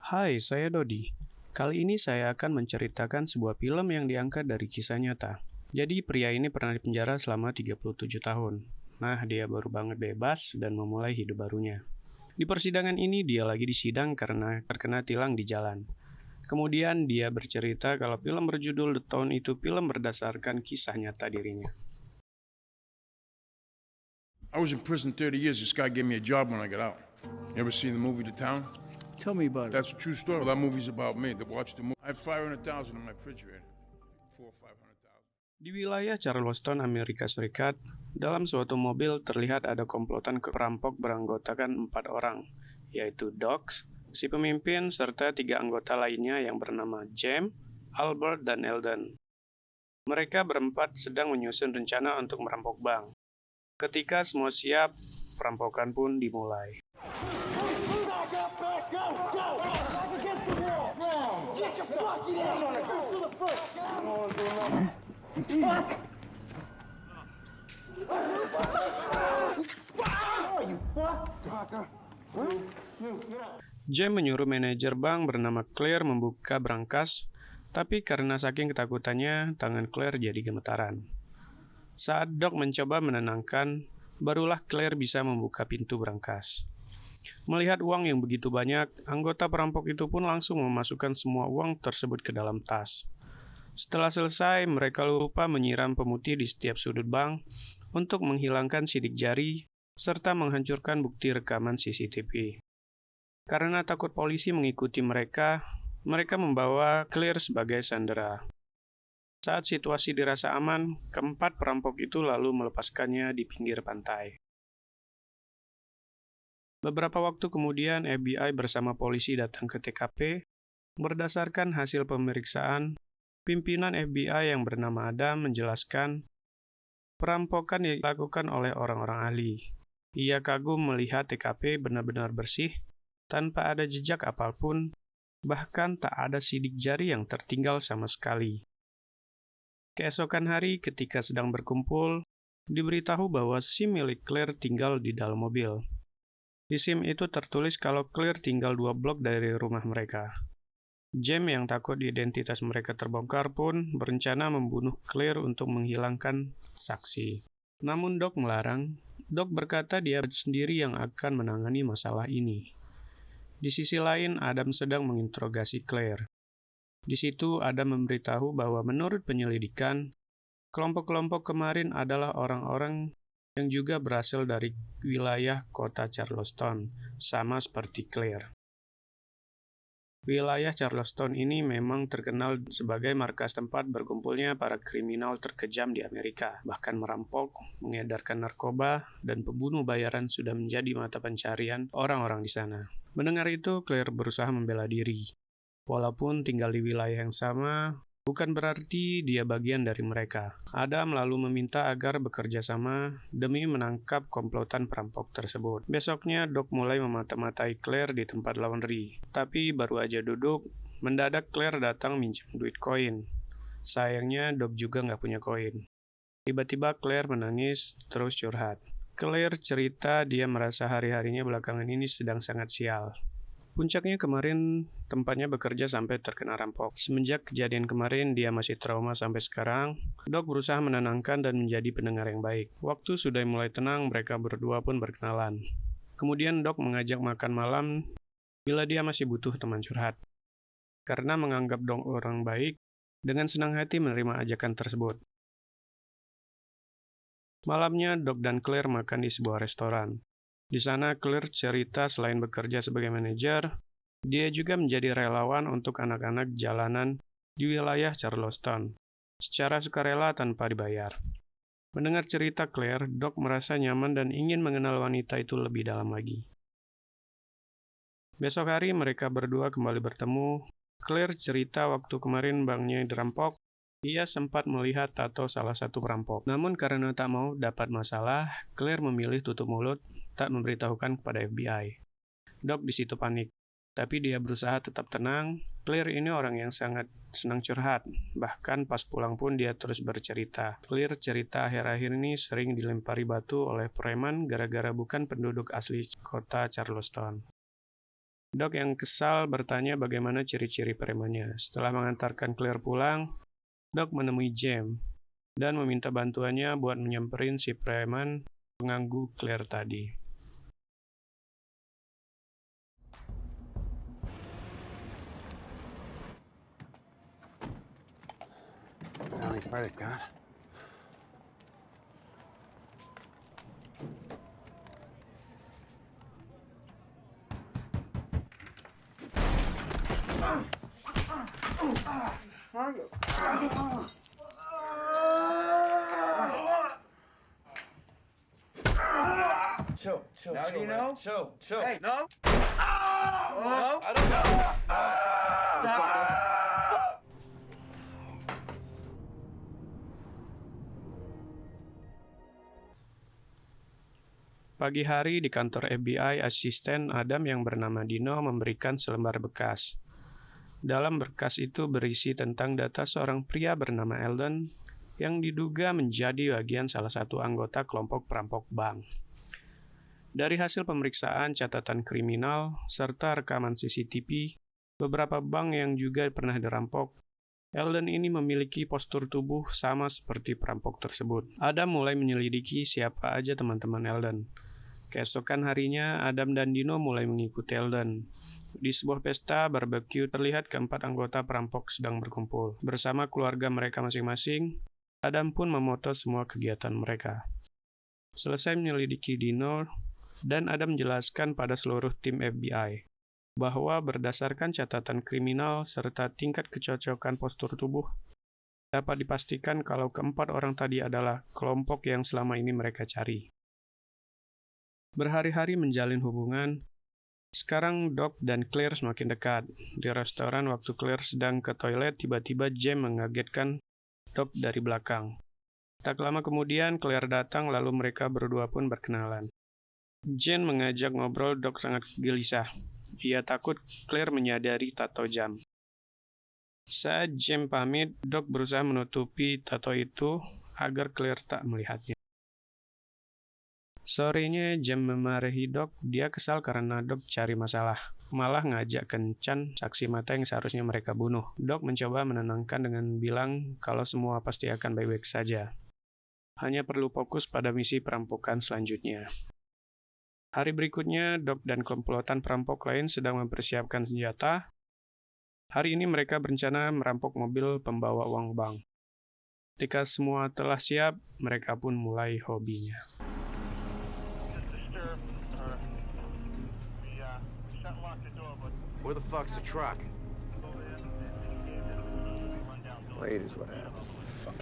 Hai, saya Dodi. Kali ini saya akan menceritakan sebuah film yang diangkat dari kisah nyata. Jadi pria ini pernah dipenjara selama 37 tahun. Nah, dia baru banget bebas dan memulai hidup barunya. Di persidangan ini dia lagi disidang karena terkena tilang di jalan. Kemudian dia bercerita kalau film berjudul The Town itu film berdasarkan kisah nyata dirinya. I was in prison 30 years. This guy gave me a job when I got out. You ever seen the movie The Town? Tell me about it. That's a true story. Well, that movie's about me. Watch the movie. I have 500,000 in my refrigerator. 400,000 or 500,000. Di wilayah Charleston, Amerika Serikat, dalam suatu mobil terlihat ada komplotan perampok beranggotakan 4 orang, yaitu Doc, si pemimpin, serta 3 anggota lainnya yang bernama James, Albert, dan Eldon. Mereka berempat sedang menyusun rencana untuk merampok bank. Ketika semua siap, perampokan pun dimulai. James menyuruh manajer bank bernama Claire membuka brankas, tapi karena saking ketakutannya, tangan Claire jadi gemetaran. Saat Doc mencoba menenangkan, barulah Claire bisa membuka pintu brankas. Melihat uang yang begitu banyak, anggota perampok itu pun langsung memasukkan semua uang tersebut ke dalam tas. Setelah selesai, mereka lupa menyiram pemutih di setiap sudut bank untuk menghilangkan sidik jari serta menghancurkan bukti rekaman CCTV. Karena takut polisi mengikuti mereka membawa Claire sebagai sandera. Saat situasi dirasa aman, keempat perampok itu lalu melepaskannya di pinggir pantai. Beberapa waktu kemudian, FBI bersama polisi datang ke TKP. Berdasarkan hasil pemeriksaan, pimpinan FBI yang bernama Adam menjelaskan perampokan dilakukan oleh orang-orang ahli. Ia kagum melihat TKP benar-benar bersih, tanpa ada jejak apapun, bahkan tak ada sidik jari yang tertinggal sama sekali. Keesokan hari ketika sedang berkumpul, diberitahu bahwa SIM milik Claire tinggal di dalam mobil. Di SIM itu tertulis kalau Claire tinggal 2 blok dari rumah mereka. James yang takut identitas mereka terbongkar pun berencana membunuh Claire untuk menghilangkan saksi. Namun Doc melarang. Doc berkata dia sendiri yang akan menangani masalah ini. Di sisi lain, Adam sedang menginterogasi Claire. Di situ Adam memberitahu bahwa menurut penyelidikan, kelompok-kelompok kemarin adalah orang-orang yang juga berasal dari wilayah kota Charleston, sama seperti Claire. Wilayah Charleston ini memang terkenal sebagai markas tempat berkumpulnya para kriminal terkejam di Amerika. Bahkan merampok, mengedarkan narkoba, dan pembunuh bayaran sudah menjadi mata pencarian orang-orang di sana. Mendengar itu, Claire berusaha membela diri. Walaupun tinggal di wilayah yang sama, bukan berarti dia bagian dari mereka. Adam lalu meminta agar bekerja sama demi menangkap komplotan perampok tersebut. Besoknya, Doc mulai memata-matai Claire di tempat laundry. Tapi baru aja duduk, mendadak Claire datang minjem duit koin. Sayangnya, Doc juga nggak punya koin. Tiba-tiba Claire menangis, terus curhat. Claire cerita dia merasa hari-harinya belakangan ini sedang sangat sial. Puncaknya kemarin tempatnya bekerja sampai terkena rampok. Semenjak kejadian kemarin dia masih trauma sampai sekarang. Doc berusaha menenangkan dan menjadi pendengar yang baik. Waktu sudah mulai tenang, mereka berdua pun berkenalan. Kemudian Doc mengajak makan malam bila dia masih butuh teman curhat. Karena menganggap Doc orang baik, dengan senang hati menerima ajakan tersebut. Malamnya Doc dan Claire makan di sebuah restoran. Di sana, Claire cerita selain bekerja sebagai manajer, dia juga menjadi relawan untuk anak-anak jalanan di wilayah Charleston, secara sukarela tanpa dibayar. Mendengar cerita Claire, Doc merasa nyaman dan ingin mengenal wanita itu lebih dalam lagi. Besok hari, mereka berdua kembali bertemu. Claire cerita waktu kemarin banknya dirampok, ia sempat melihat tato salah satu perampok. Namun karena tak mau dapat masalah, Claire memilih tutup mulut, tak memberitahukan kepada FBI. Doc di situ panik, tapi dia berusaha tetap tenang. Claire ini orang yang sangat senang curhat, bahkan pas pulang pun dia terus bercerita. Claire cerita akhir-akhir ini sering dilempari batu oleh preman gara-gara bukan penduduk asli kota Charleston. Doc yang kesal bertanya bagaimana ciri-ciri premannya. Setelah mengantarkan Claire pulang, Doc menemui James dan meminta bantuannya buat menyamperin si preman pengganggu Claire tadi. That's the only part it got. Chill. Now do you know? Chill. Hey, no. No, I don't know. Pagi hari di kantor FBI, asisten Adam yang bernama Dino memberikan selembar berkas. Dalam berkas itu berisi tentang data seorang pria bernama Eldon yang diduga menjadi bagian salah satu anggota kelompok perampok bank. Dari hasil pemeriksaan catatan kriminal serta rekaman CCTV, beberapa bank yang juga pernah dirampok, Eldon ini memiliki postur tubuh sama seperti perampok tersebut. Adam mulai menyelidiki siapa aja teman-teman Eldon. Keesokan harinya, Adam dan Dino mulai mengikuti Eldon. Di sebuah pesta barbecue terlihat keempat anggota perampok sedang berkumpul. Bersama keluarga mereka masing-masing, Adam pun memoto semua kegiatan mereka. Selesai menyelidiki Dino, dan Adam menjelaskan pada seluruh tim FBI bahwa berdasarkan catatan kriminal serta tingkat kecocokan postur tubuh, dapat dipastikan kalau keempat orang tadi adalah kelompok yang selama ini mereka cari. Berhari-hari menjalin hubungan, sekarang Doc dan Claire semakin dekat. Di restoran waktu Claire sedang ke toilet, tiba-tiba James mengagetkan Doc dari belakang. Tak lama kemudian, Claire datang lalu mereka berdua pun berkenalan. James mengajak ngobrol, Doc sangat gelisah. Ia takut Claire menyadari tato jam. Saat James pamit, Doc berusaha menutupi tato itu agar Claire tak melihatnya. Sorenya James memarahi Doc, dia kesal karena Doc cari masalah. Malah ngajak kencan saksi mata yang seharusnya mereka bunuh. Doc mencoba menenangkan dengan bilang kalau semua pasti akan baik-baik saja. Hanya perlu fokus pada misi perampokan selanjutnya. Hari berikutnya, Doc dan komplotan perampok lain sedang mempersiapkan senjata. Hari ini mereka berencana merampok mobil pembawa uang bank. Ketika semua telah siap, mereka pun mulai hobinya. Where the fuck's the truck? Late is what happened. Fuck.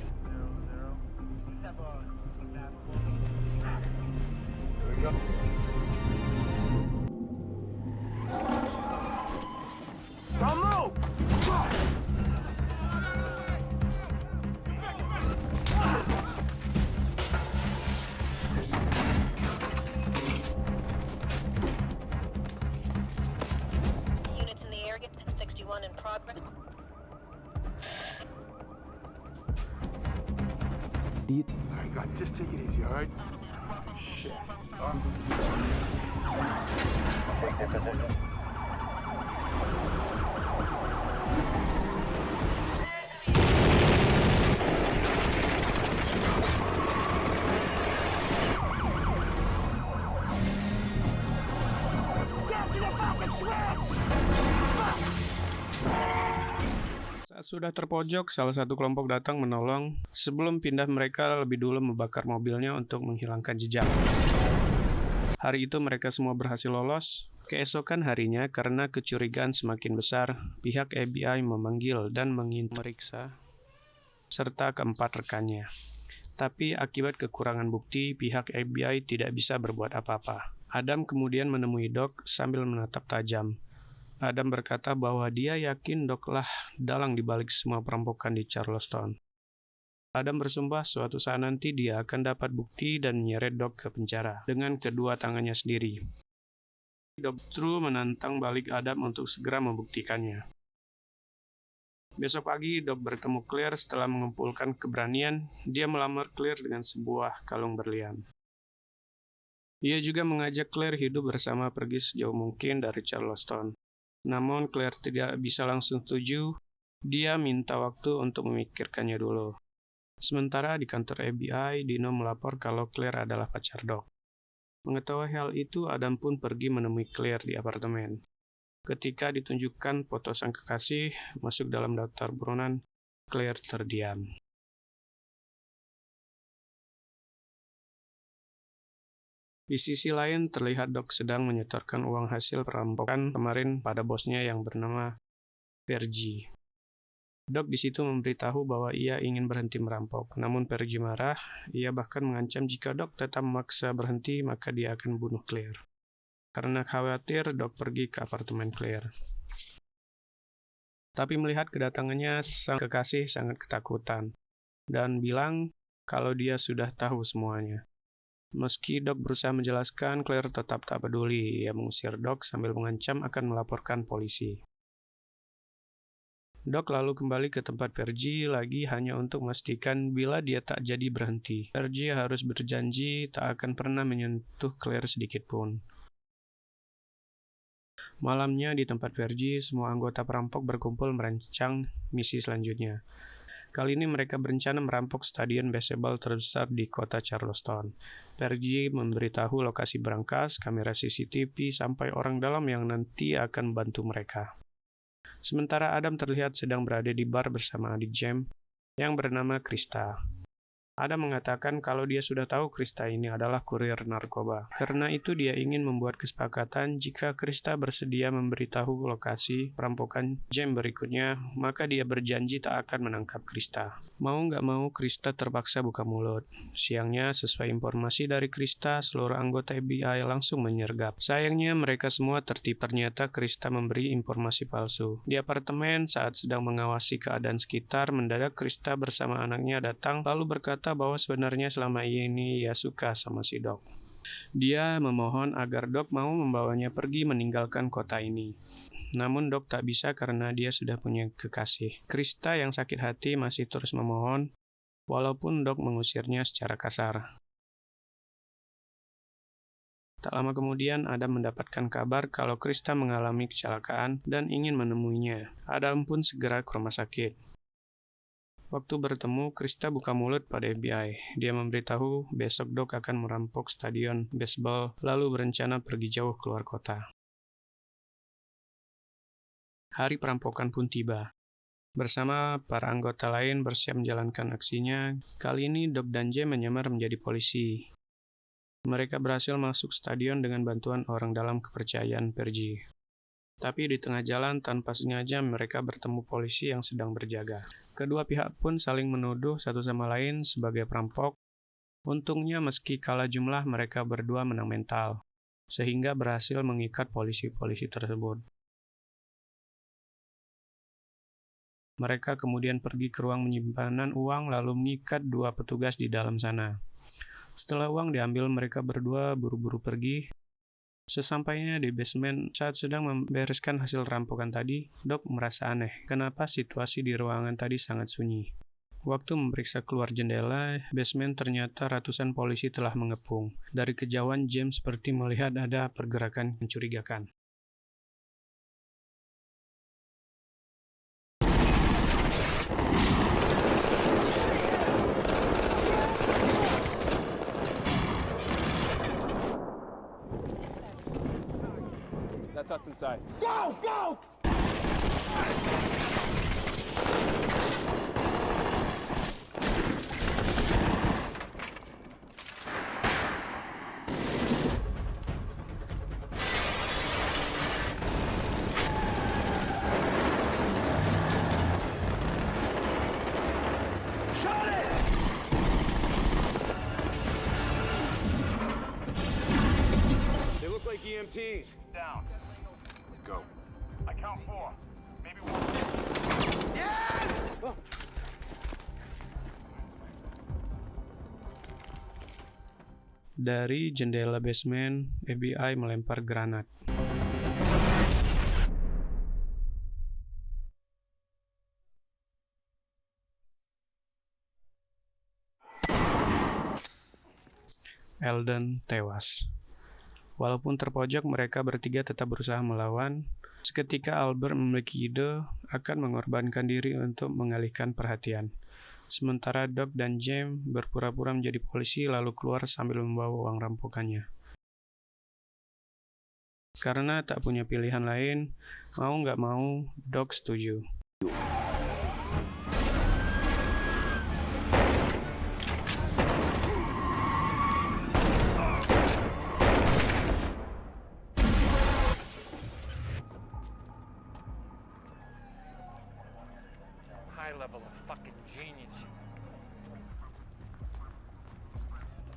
Here we go. Don't move! Units in the area, 61 in progress. All right, God, just take it easy, all right? Shit. Saat sudah terpojok, salah satu kelompok datang menolong. Sebelum pindah, mereka lebih dulu membakar mobilnya untuk menghilangkan jejak. Hari itu mereka semua berhasil lolos. Keesokan harinya, karena kecurigaan semakin besar, pihak FBI memanggil dan memeriksa serta keempat rekannya. Tapi akibat kekurangan bukti, pihak FBI tidak bisa berbuat apa-apa. Adam kemudian menemui Doc sambil menatap tajam. Adam berkata bahwa dia yakin Doc lah dalang dibalik semua perampokan di Charleston. Adam bersumpah suatu saat nanti dia akan dapat bukti dan menyeret Doc ke penjara dengan kedua tangannya sendiri. Doc Drew menantang balik Adam untuk segera membuktikannya. Besok pagi, Doc bertemu Claire setelah mengumpulkan keberanian. Dia melamar Claire dengan sebuah kalung berlian. Ia juga mengajak Claire hidup bersama pergi sejauh mungkin dari Charleston. Namun Claire tidak bisa langsung setuju. Dia minta waktu untuk memikirkannya dulu. Sementara di kantor FBI, Dino melapor kalau Claire adalah pacar Doc. Mengetahui hal itu, Adam pun pergi menemui Claire di apartemen. Ketika ditunjukkan foto sang kekasih masuk dalam daftar buronan, Claire terdiam. Di sisi lain, terlihat Doc sedang menyetorkan uang hasil perampokan kemarin pada bosnya yang bernama Pergi. Doc di situ memberitahu bahwa ia ingin berhenti merampok, namun Pergi marah. Ia bahkan mengancam jika Doc tetap memaksa berhenti, maka dia akan bunuh Claire. Karena khawatir, Doc pergi ke apartemen Claire. Tapi melihat kedatangannya, sang kekasih sangat ketakutan dan bilang kalau dia sudah tahu semuanya. Meski Doc berusaha menjelaskan, Claire tetap tak peduli. Ia mengusir Doc sambil mengancam akan melaporkan polisi. Doc lalu kembali ke tempat Vergie lagi hanya untuk memastikan bila dia tak jadi berhenti. Vergie harus berjanji tak akan pernah menyentuh Claire sedikit pun. Malamnya di tempat Vergie, semua anggota perampok berkumpul merancang misi selanjutnya. Kali ini mereka berencana merampok stadion baseball terbesar di kota Charleston. Vergie memberitahu lokasi berangkas, kamera CCTV, sampai orang dalam yang nanti akan membantu mereka. Sementara Adam terlihat sedang berada di bar bersama adik James yang bernama Krista. Adam mengatakan kalau dia sudah tahu Krista ini adalah kurir narkoba. Karena itu dia ingin membuat kesepakatan jika Krista bersedia memberitahu lokasi perampokan James berikutnya, maka dia berjanji tak akan menangkap Krista. Mau nggak mau, Krista terpaksa buka mulut. Siangnya, sesuai informasi dari Krista, seluruh anggota FBI langsung menyergap. Sayangnya mereka semua tertipu. Ternyata Krista memberi informasi palsu. Di apartemen, saat sedang mengawasi keadaan sekitar, mendadak Krista bersama anaknya datang lalu berkata bahwa sebenarnya selama ini ia suka sama si Doc. Dia memohon agar Doc mau membawanya pergi meninggalkan kota ini. Namun Doc tak bisa karena dia sudah punya kekasih. Krista yang sakit hati masih terus memohon, walaupun Doc mengusirnya secara kasar. Tak lama kemudian, Adam mendapatkan kabar kalau Krista mengalami kecelakaan dan ingin menemuinya. Adam pun segera ke rumah sakit. Waktu bertemu, Krista buka mulut pada FBI. Dia memberitahu besok Doc akan merampok stadion baseball, lalu berencana pergi jauh keluar kota. Hari perampokan pun tiba. Bersama para anggota lain bersiap menjalankan aksinya, kali ini Doc dan James menyamar menjadi polisi. Mereka berhasil masuk stadion dengan bantuan orang dalam kepercayaan Vergie. Tapi di tengah jalan, tanpa sengaja mereka bertemu polisi yang sedang berjaga. Kedua pihak pun saling menuduh satu sama lain sebagai perampok. Untungnya meski kalah jumlah, mereka berdua menang mental, sehingga berhasil mengikat polisi-polisi tersebut. Mereka kemudian pergi ke ruang penyimpanan uang lalu mengikat dua petugas di dalam sana. Setelah uang diambil, mereka berdua buru-buru pergi. Sesampainya di basement, saat sedang membereskan hasil rampokan tadi, Doc merasa aneh. Kenapa situasi di ruangan tadi sangat sunyi? Waktu memeriksa keluar jendela, basement ternyata ratusan polisi telah mengepung. Dari kejauhan, James seperti melihat ada pergerakan mencurigakan. That's us inside. Go! Go! Shot it! They look like EMTs. Down. Go. I count 4. Maybe 1. Yes! Dari jendela basement, FBI melempar granat. Eldon tewas. Walaupun terpojok, mereka bertiga tetap berusaha melawan. Seketika Albert memiliki ide akan mengorbankan diri untuk mengalihkan perhatian. Sementara Doc dan James berpura-pura menjadi polisi lalu keluar sambil membawa uang rampokannya. Karena tak punya pilihan lain, mau nggak mau, Doc setuju. High level of fucking genius.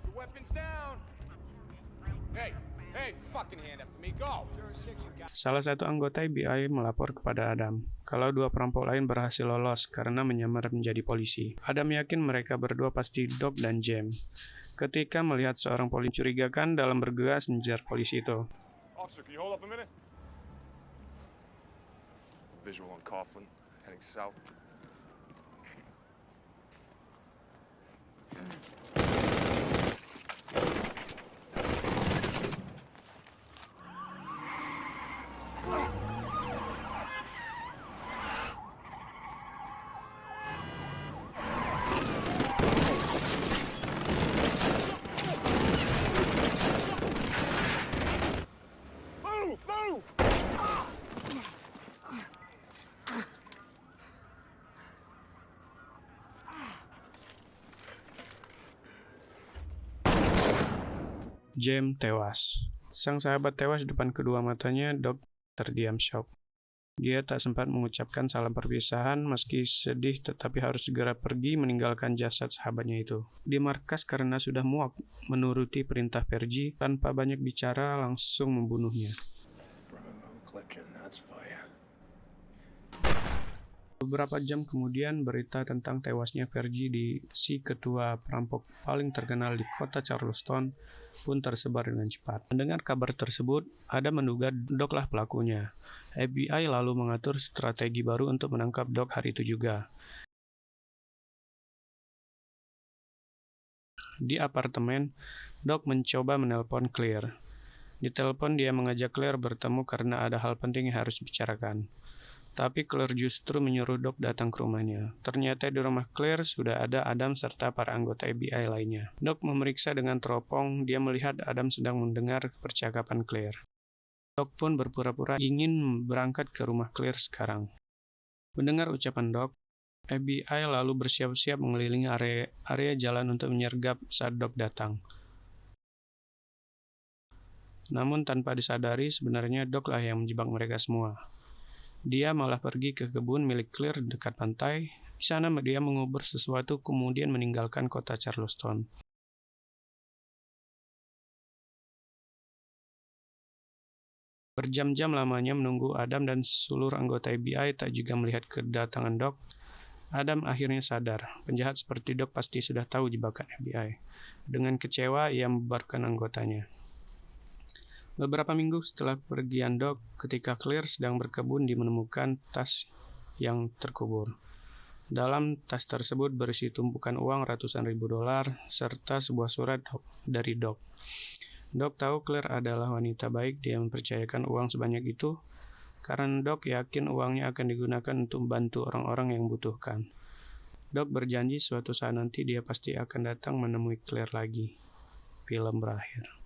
The weapon's down. Hey, fucking hand up to me. Go. Salah satu anggota FBI melapor kepada Adam kalau dua perampok lain berhasil lolos karena menyamar menjadi polisi. Adam yakin mereka berdua pasti Doc dan James. Ketika melihat seorang polisi mencurigakan dalam bergegas mengejar polisi itu. Officer, can you hold up a minute? Visual on Coughlin, heading south. Move! James tewas. Sang sahabat tewas di depan kedua matanya. Doc terdiam syok. Dia tak sempat mengucapkan salam perpisahan meski sedih tetapi harus segera pergi meninggalkan jasad sahabatnya itu. Di markas karena sudah muak menuruti perintah Pergi, tanpa banyak bicara langsung membunuhnya. Beberapa jam kemudian, berita tentang tewasnya Pergi di si ketua perampok paling terkenal di kota Charleston pun tersebar dengan cepat. Mendengar kabar tersebut, Adam menduga Doc lah pelakunya. FBI lalu mengatur strategi baru untuk menangkap Doc hari itu juga. Di apartemen, Doc mencoba menelpon Claire. Di telepon dia mengajak Claire bertemu karena ada hal penting yang harus dibicarakan. Tapi Claire justru menyuruh Doc datang ke rumahnya. Ternyata di rumah Claire sudah ada Adam serta para anggota FBI lainnya. Doc memeriksa dengan teropong, dia melihat Adam sedang mendengar percakapan Claire. Doc pun berpura-pura ingin berangkat ke rumah Claire sekarang. Mendengar ucapan Doc, FBI lalu bersiap-siap mengelilingi area jalan untuk menyergap saat Doc datang. Namun tanpa disadari, sebenarnya Doc lah yang menjebak mereka semua. Dia malah pergi ke kebun milik Claire dekat pantai. Di sana dia mengubur sesuatu kemudian meninggalkan kota Charleston. Berjam-jam lamanya menunggu Adam dan seluruh anggota FBI tak juga melihat kedatangan Doc. Adam akhirnya sadar, penjahat seperti Doc pasti sudah tahu jebakan FBI. Dengan kecewa, ia membubarkan anggotanya. Beberapa minggu setelah pergian Doc, ketika Claire sedang berkebun, dia menemukan tas yang terkubur. Dalam tas tersebut berisi tumpukan uang ratusan ribu dolar, serta sebuah surat dari Doc. Doc tahu Claire adalah wanita baik, dia mempercayakan uang sebanyak itu, karena Doc yakin uangnya akan digunakan untuk membantu orang-orang yang membutuhkan. Doc berjanji suatu saat nanti dia pasti akan datang menemui Claire lagi. Film berakhir.